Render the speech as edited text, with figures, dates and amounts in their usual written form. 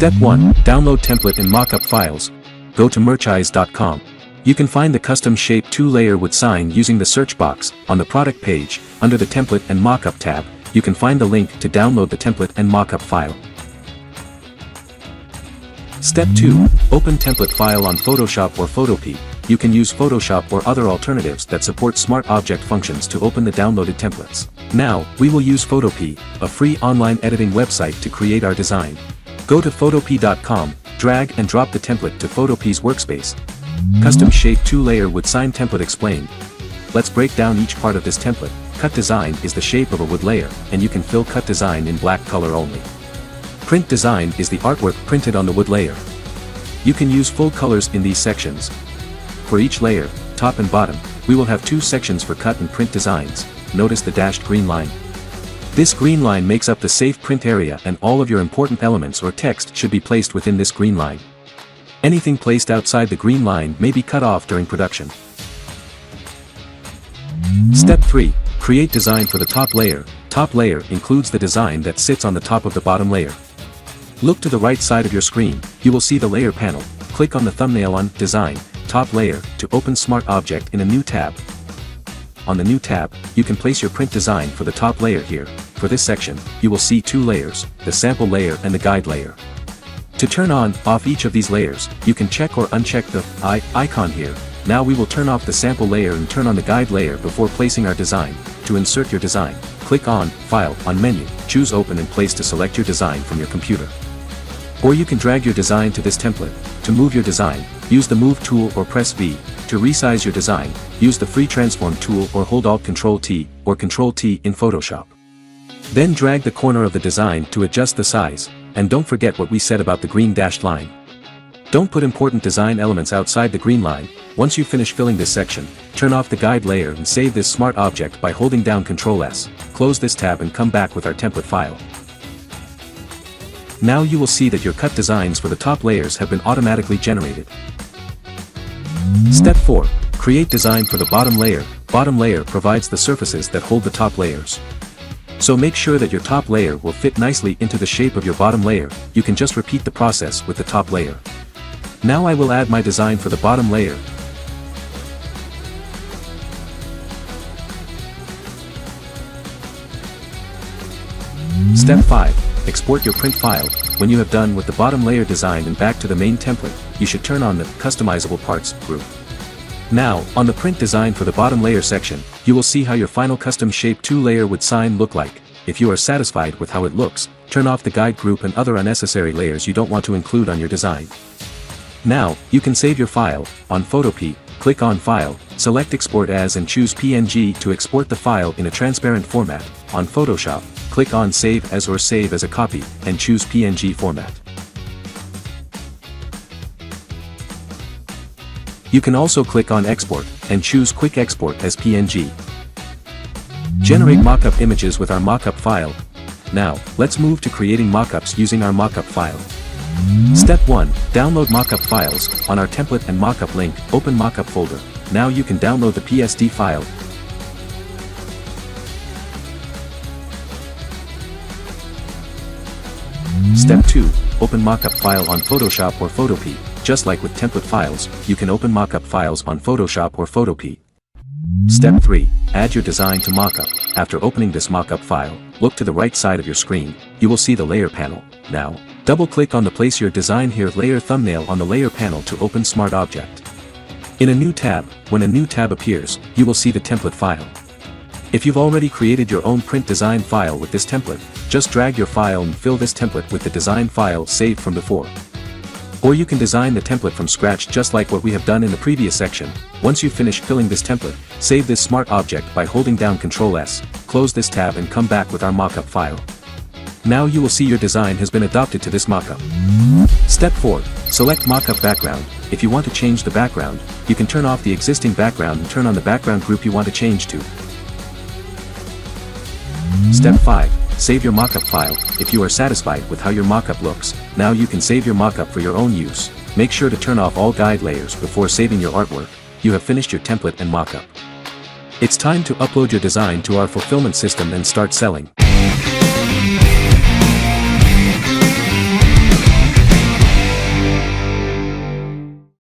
Step 1. Download template and mockup files. Go to merchize.com. You can find the custom shape 2-layer wood sign using the search box. On the product page, under the template and mockup tab, you can find the link to download the template and mockup file. Step 2. Open template file on Photoshop or Photopea. You can use Photoshop or other alternatives that support smart object functions to open the downloaded templates. Now, we will use Photopea, a free online editing website to create our design. Go to photopea.com, drag and drop the template to Photopea's workspace. Custom shape 2-layer wood sign template explained. Let's break down each part of this template. Cut design is the shape of a wood layer, and you can fill cut design in black color only. Print design is the artwork printed on the wood layer. You can use full colors in these sections. For each layer, top and bottom, we will have 2 sections for cut and print designs. Notice the dashed green line. This green line makes up the safe print area, and all of your important elements or text should be placed within this green line. Anything placed outside the green line may be cut off during production. Step 3. Create design for the top layer. Top layer includes the design that sits on the top of the bottom layer. Look to the right side of your screen, you will see the layer panel. Click on the thumbnail on Design, Top Layer to open Smart Object in a new tab. On the new tab, you can place your print design for the top layer here. For this section, you will see 2 layers, the sample layer and the guide layer. To turn on, off each of these layers, you can check or uncheck the icon here. Now we will turn off the sample layer and turn on the guide layer before placing our design. To insert your design, click on File on menu, choose Open and Place to select your design from your computer. Or you can drag your design to this template. To move your design, use the Move tool or press V. To resize your design, use the Free Transform tool or hold Alt-Ctrl-T or Ctrl-T in Photoshop. Then drag the corner of the design to adjust the size, and don't forget what we said about the green dashed line. Don't put important design elements outside the green line. Once you finish filling this section, turn off the guide layer and save this smart object by holding down Ctrl-S. Close this tab and come back with our template file. Now you will see that your cut designs for the top layers have been automatically generated. Step 4. Create design for the bottom layer. Bottom layer provides the surfaces that hold the top layers. So make sure that your top layer will fit nicely into the shape of your bottom layer. You can just repeat the process with the top layer. Now I will add my design for the bottom layer. Step 5. Export your print file. When you have done with the bottom layer design and back to the main template, you should turn on the Customizable Parts group. Now, on the print design for the bottom layer section, you will see how your final custom shape 2-layer wood sign look like. If you are satisfied with how it looks, turn off the guide group and other unnecessary layers you don't want to include on your design. Now, you can save your file. On Photopea, click on File, select Export As and choose PNG to export the file in a transparent format. On Photoshop, click on Save As or Save as a Copy, and choose PNG format. You can also click on Export, and choose Quick Export as PNG. Generate mockup images with our mockup file. Now, let's move to creating mockups using our mockup file. Step 1. Download mockup files. On our template and mockup link, open mockup folder. Now you can download the PSD file. Step 2. Open mockup file on Photoshop or Photopea. Just like with template files, you can open mockup files on Photoshop or Photopea. Step 3. Add your design to mockup. After opening this mockup file, look to the right side of your screen. You will see the layer panel. Now, double-click on the Place Your Design Here layer thumbnail on the layer panel to open Smart Object. In a new tab, when a new tab appears, you will see the template file. If you've already created your own print design file with this template, just drag your file and fill this template with the design file saved from before. Or you can design the template from scratch just like what we have done in the previous section. Once you finish filling this template, save this smart object by holding down Ctrl-S, close this tab and come back with our mockup file. Now you will see your design has been adopted to this mockup. Step 4. Select mockup background. If you want to change the background, you can turn off the existing background and turn on the background group you want to change to. Step 5. Save your mockup file. If you are satisfied with how your mockup looks, now you can save your mockup for your own use. Make sure to turn off all guide layers before saving your artwork. You have finished your template and mockup. It's time to upload your design to our fulfillment system and start selling.